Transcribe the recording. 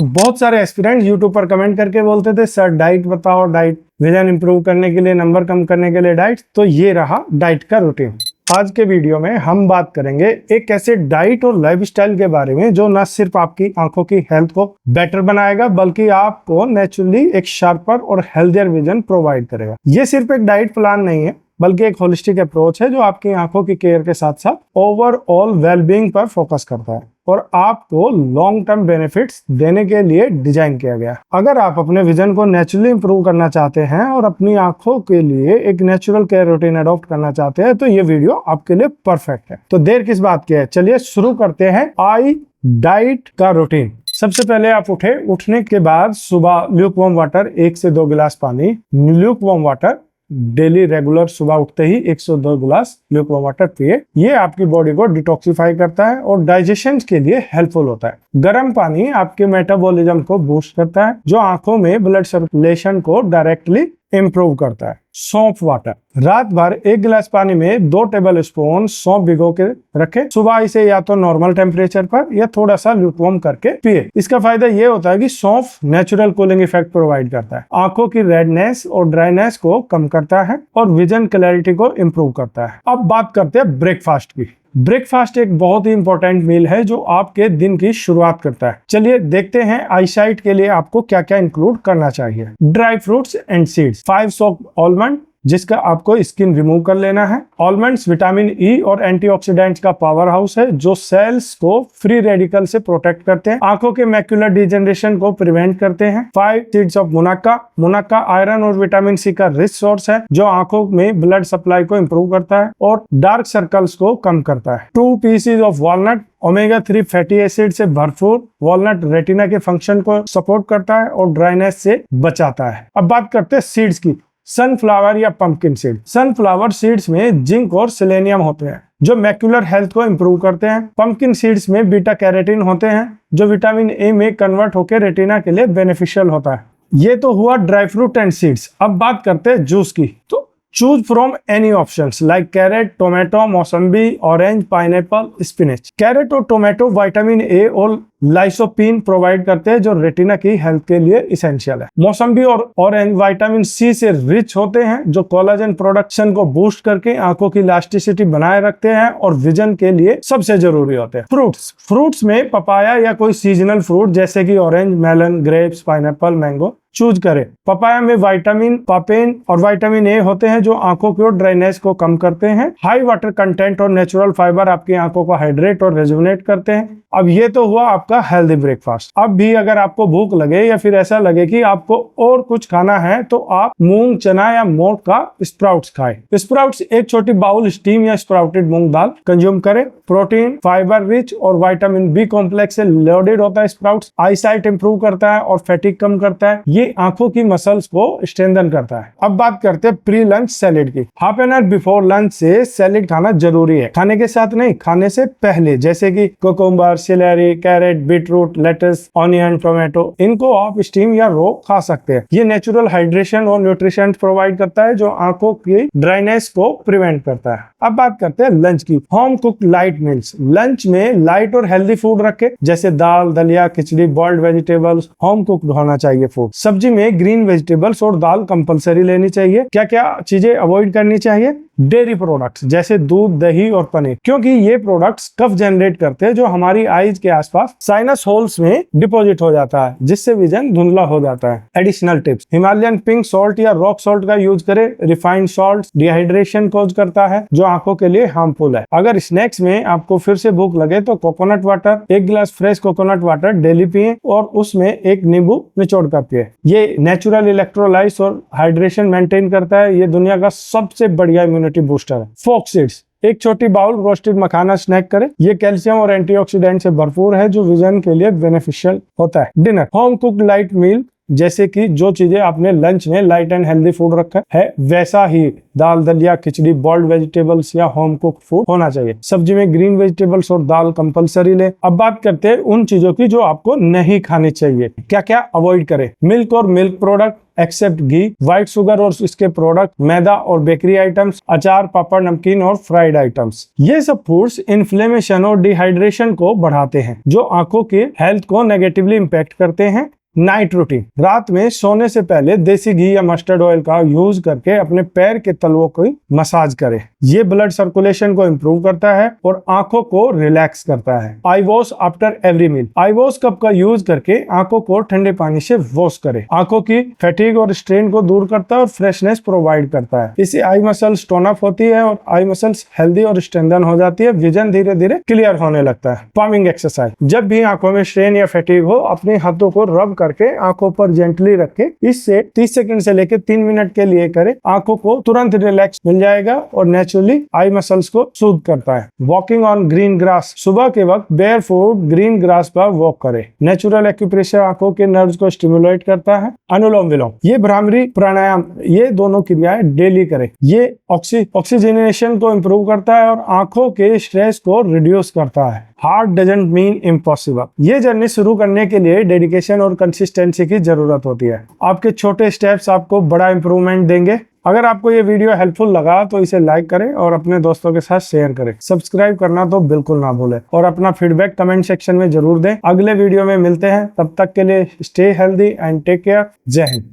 बहुत सारे aspirant YouTube पर कमेंट करके बोलते थे सर डाइट बताओ, डाइट वजन इंप्रूव करने के लिए, नंबर कम करने के लिए डाइट। तो ये रहा डाइट का रूटीन। आज के वीडियो में हम बात करेंगे एक ऐसे डाइट और लाइफस्टाइल के बारे में जो न सिर्फ आपकी आंखों की हेल्थ को बेटर बनाएगा बल्कि आपको नेचुरली एक शार्पर और हेल्थियर विजन प्रोवाइड करेगा। ये सिर्फ एक डाइट प्लान नहीं है बल्कि एक होलिस्टिक अप्रोच है जो आपकी आंखों की केयर के साथ साथ ओवरऑल वेलबींग पर फोकस करता है और आपको लॉन्ग टर्म बेनिफिट्स देने के लिए डिजाइन किया गया। अगर आप अपने विजन को नेचुरली इंप्रूव करना चाहते हैं और अपनी आंखों के लिए एक नेचुरल केयर रूटीन अडॉप्ट करना चाहते हैं तो ये वीडियो आपके लिए परफेक्ट है। तो देर किस बात की है, चलिए शुरू करते हैं आई डाइट का रूटीन। सबसे पहले आप उठने के बाद सुबह ल्यूक वार्म वाटर 1 से 2 गिलास पानी, Luke warm water daily regular सुबह उठते ही 1 से 2 गिलास ल्यूक वार्म वाटर पिए। ये आपकी बॉडी को डिटॉक्सिफाई करता है और डाइजेशन के लिए हेल्पफुल होता है। गर्म पानी आपके मेटाबॉलिज्म को बूस्ट करता है जो आंखों में ब्लड सर्कुलेशन को डायरेक्टली इंप्रूव करता है। सौंफ वाटर, रात भर 1 गिलास पानी में 2 टेबल स्पून सौंफ भिगो के रखें। सुबह इसे या तो नॉर्मल टेम्परेचर पर या थोड़ा सा ल्यूकवार्म करके पिए। इसका फायदा ये होता है कि सौंफ नेचुरल कूलिंग इफेक्ट प्रोवाइड करता है, आंखों की रेडनेस और ड्राइनेस को कम करता है और विजन क्लैरिटी को इम्प्रूव करता है। अब बात करते हैं ब्रेकफास्ट की। ब्रेकफास्ट एक बहुत ही इंपॉर्टेंट मील है जो आपके दिन की शुरुआत करता है। चलिए देखते हैं आईसाइट के लिए आपको क्या क्या इंक्लूड करना चाहिए। Dry fruits and seeds, 5 soaked almond जिसका आपको स्किन रिमूव कर लेना है। आलमंड्स विटामिन ई और एंटीऑक्सीडेंट्स का पावर हाउस है जो सेल्स को फ्री रेडिकल से प्रोटेक्ट करते हैं, आंखों के मैक्युलर डिजेनरेशन को प्रिवेंट करते हैं। 5 सीड्स ऑफ मुनक्का, मुनक्का आयरन और विटामिन सी का रिच सोर्स है जो आंखों में ब्लड सप्लाई को इम्प्रूव करता है और डार्क सर्कल्स को कम करता है। 2 pieces of walnut, omega 3 fatty acid से भरपूर वॉलनट रेटिना के फंक्शन को सपोर्ट करता है और ड्राइनेस से बचाता है। अब बात करते हैं सीड्स की। सनफ्लावर या पंपकिन सीड, सनफ्लावर सीड्स में जिंक और सेलेनियम होते हैं जो मैक्युलर हेल्थ को इंप्रूव करते हैं। पंपकिन सीड्स में बीटा कैरोटीन होते हैं जो विटामिन ए में कन्वर्ट होकर रेटिना के लिए बेनिफिशियल होता है। ये तो हुआ ड्राई फ्रूट एंड सीड्स। अब बात करते हैं जूस की। तो choose from any options like carat, tomato, mosambi, orange, pineapple, spinach. Carat और टोमेटो विटामिन ए और लाइसोपीन प्रोवाइड करते हैं जो रेटिना की हेल्थ के लिए इसेंशियल है। मौसम्बी और ऑरेंज विटामिन सी से रिच होते हैं जो कोलाजन प्रोडक्शन को बूस्ट करके आंखों की इलास्टिसिटी बनाए रखते हैं और विजन के लिए सबसे जरूरी होते हैं। फ्रूट्स में पपाया या कोई सीजनल फ्रूट जैसे कि orange, melon, grapes, pineapple, mango choose करें। पपाया में विटामिन पापेन और विटामिन ए होते हैं जो आंखों की ड्राइनेस को कम करते हैं। हाई वाटर कंटेंट और नेचुरल फाइबर आपकी आंखों को हाइड्रेट और रेजुनेट करते हैं। अब ये तो हुआ आपका हेल्दी ब्रेकफास्ट। अब भी अगर आपको भूख लगे या फिर ऐसा लगे कि आपको और कुछ खाना है तो आप मूंग, चना या मोठ का स्प्राउट्स खाएं। स्प्राउट्स 1 छोटी बाउल स्टीम या स्प्राउटेड मूंग दाल कंज्यूम करें। प्रोटीन, फाइबर रिच और विटामिन बी कॉम्प्लेक्स से लोडेड होता है स्प्राउट्स। आईसाइट इंप्रूव करता है और फैटिग कम करता है। ये आंखों की मसल्स को स्ट्रेंथन करता है। अब बात करते हैं प्री लंच सैलेड की। Half an hour before lunch से सैलेड खाना जरूरी है, खाने के साथ नहीं, खाने से पहले, जैसे कि cucumber, celery, carrot, beetroot, lettuce, onion, tomato. इनको आप स्टीम या रो खा सकते हैं। ये नेचुरल हाइड्रेशन और न्यूट्रिशन प्रोवाइड करता है जो आंखों की ड्राइनेस को प्रिवेंट करता है। अब बात करते हैं लंच की। Home cook light meals, lunch में लाइट और हेल्दी फूड रखें जैसे दाल, दलिया, खिचड़ी, बॉइल्ड वेजिटेबल्स। होम कुक होना चाहिए फूड। सब्जी में ग्रीन वेजिटेबल्स और दाल कंपलसरी लेनी चाहिए। क्या क्या चीजें अवॉइड करनी चाहिए? डेयरी प्रोडक्ट्स जैसे दूध, दही और पनीर, क्योंकि ये प्रोडक्ट्स कफ जनरेट करते हैं जो हमारी आईज के आसपास साइनस होल्स में डिपॉजिट हो जाता है जिससे विजन धुंधला हो जाता है। Additional tips, Himalayan pink salt या रॉक सॉल्ट का यूज करें। रिफाइंड सॉल्ट डिहाइड्रेशन कॉज करता है जो आंखों के लिए हार्मफुल है। अगर स्नैक्स में आपको फिर से भूख लगे तो कोकोनट वाटर, 1 गिलास फ्रेश कोकोनट वाटर डेली पिए और उसमें 1 नींबू निचोड़ कर पिए। ये नेचुरल इलेक्ट्रोलाइट्स और हाइड्रेशन मेंटेन करता है। ये दुनिया का सबसे बढ़िया इम्यूनिटी बूस्टर है। फ्लैक्स सीड्स, 1 छोटी बाउल रोस्टेड मखाना स्नैक करें। ये कैल्शियम और एंटीऑक्सीडेंट से भरपूर है जो विजन के लिए बेनिफिशियल होता है। डिनर, होम कुक्ड लाइट मील जैसे कि जो चीजें आपने लंच में लाइट एंड हेल्दी फूड रखा है वैसा ही दाल, दलिया, खिचड़ी, बॉइल्ड वेजिटेबल्स या होम कुक फूड होना चाहिए। सब्जी में ग्रीन वेजिटेबल्स और दाल कंपलसरी ले। अब बात करते हैं उन चीजों की जो आपको नहीं खानी चाहिए। क्या क्या अवॉइड करें? मिल्क और मिल्क प्रोडक्ट एक्सेप्ट घी, व्हाइट शुगर और इसके प्रोडक्ट, मैदा और बेकरी आइटम्स, अचार, पापड़, नमकीन और फ्राइड आइटम्स। ये सब फूड्स इन्फ्लेमेशन और डिहाइड्रेशन को बढ़ाते हैं, जो आंखों की हेल्थ को नेगेटिवली इम्पैक्ट करते हैं। नाइट रूटीन: रात में सोने से पहले देसी घी या मस्टर्ड ऑयल का यूज करके अपने पैर के तलवों की मसाज करें। ये ब्लड सर्कुलेशन को इम्प्रूव करता है और आंखों को रिलैक्स करता है। आई वॉश आफ्टर एवरी मील: आई वॉश कप का यूज करके आंखों को ठंडे पानी से वॉश करें। आंखों की फैटिग और स्ट्रेन को दूर करता है और फ्रेशनेस प्रोवाइड करता है। इससे आई मसल्स टोन अप होती है और आई मसल्स हेल्दी और स्ट्रेंथन हो जाती है। विजन धीरे धीरे क्लियर होने लगता है। पामिंग एक्सरसाइज: जब भी आंखों में स्ट्रेन या फैटिग हो, अपने हाथों को रब करके आंखों पर जेंटली रखें। इससे 30 सेकंड से लेकर 3 मिनट के लिए करें। आंखों को तुरंत रिलैक्स मिल जाएगा और नेचुरली आई मसल्स को सूद करता है। वॉकिंग ऑन ग्रीन ग्रास: सुबह के वक्त बेयर फुट ग्रीन ग्रास पर वॉक करें। नेचुरल एक्यूप्रेशर आंखों के नर्व्स को स्टिमुलेट करता है। अनुलोम विलोम, ये भ्रामरी प्राणायाम, ये दोनों क्रियाएं डेली करें। ये ऑक्सीजनेशन को इम्प्रूव करता है और आंखों के स्ट्रेस को रिड्यूस करता है। हार्ड डजंट मीन इम्पॉसिबल, ये जर्नी शुरू करने के लिए डेडिकेशन और कंसिस्टेंसी की जरूरत होती है। आपके छोटे स्टेप्स आपको बड़ा इंप्रूवमेंट देंगे। अगर आपको ये वीडियो हेल्पफुल लगा तो इसे लाइक करें और अपने दोस्तों के साथ शेयर करें। सब्सक्राइब करना तो बिल्कुल ना भूलें और अपना फीडबैक कमेंट सेक्शन में जरूर दें। अगले वीडियो में मिलते हैं, तब तक के लिए stay healthy and take care. जय हिंद।